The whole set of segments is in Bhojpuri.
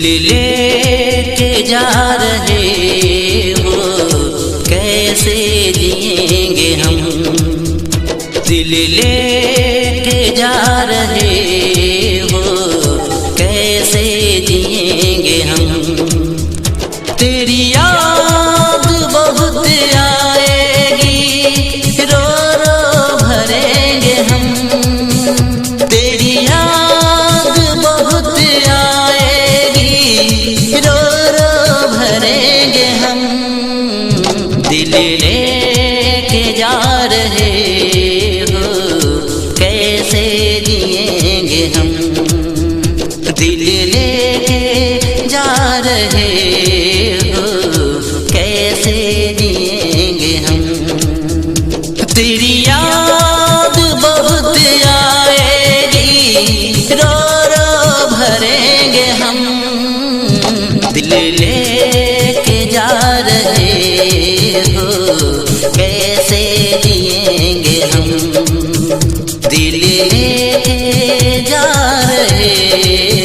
लेके जा रहे हो, कैसे जिएंगे हम। दिल लेके जा रहे हो, कैसे जिएंगे हम। तेरी याद बहुत आएगी, रो रो भरेंगे हम। तेरी याद बहुत आएगी, रो रो भरेंगे हम। दिल लेके जा रहे हो, कैसे जिएंगे हम। दिल लेके जा रहे हो, कैसे जिएंगे हम। तेरी याद बहुत आएगी, रो रो भरेंगे हम। दिल लेके जा रहे हो, कैसे जिएंगे हम। दिल लेके जा रहे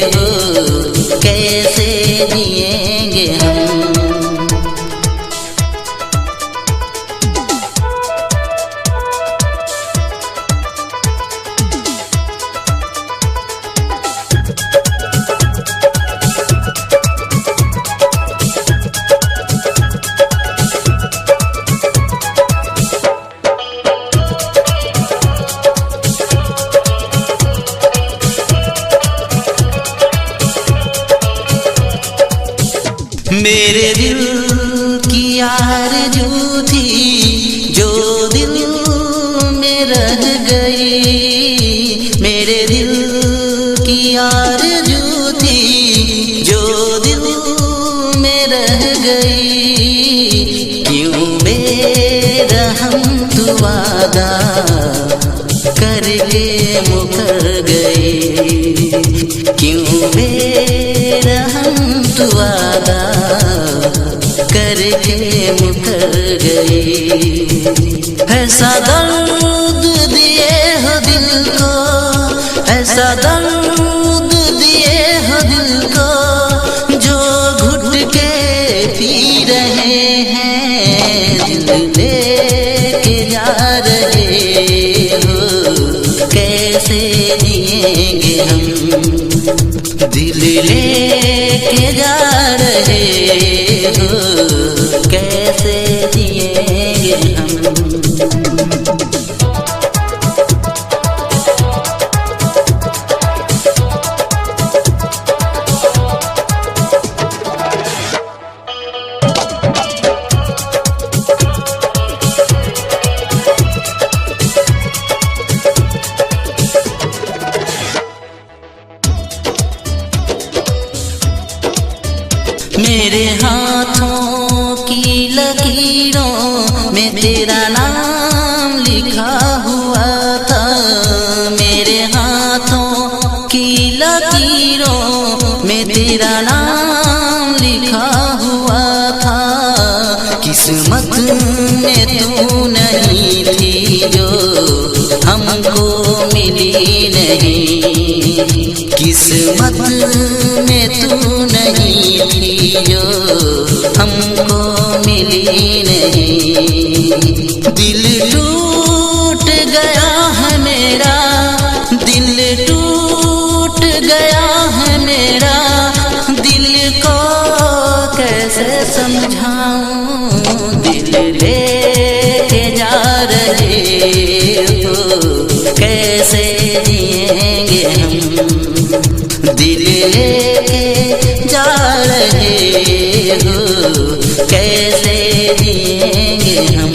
हो, कैसे जिएंगे हम। मेरे दिल की आरज़ू थी, जो दिल में रह गई। मेरे दिल की आरज़ू थी, जो दिल में रह गई। क्यों बेरहम तू वादा करके मुकर गई। क्यों बेरहम तू वादा करके मुकर गई। ऐसा दर्द दिए हो दिल को, ऐसा दर्द दिए हो दिल को, जो घुट के पी रहे हैं। दिल लेके जा रहे हो, कैसे जिएंगे हम। दिल लेके जा रहे हो, कैसे जिएंगे हम। मेरे हाथों की लकीरों में तेरा नाम लिखा हुआ था। मेरे हाथों की लकीरों में तेरा नाम लिखा हुआ था। किस्मत में तू नहीं थी, जो हमको मिली नहीं। किस्मत में तू नहीं थी, जो हमको मिली नहीं। दिल टूट गया है मेरा, दिल टूट गया है मेरा। दिल को कैसे समझाऊं। दिल लेके जा रहे हो, कैसे जिएंगे हम। दिल लेके जा रहे हो, कैसे जिएंगे हम।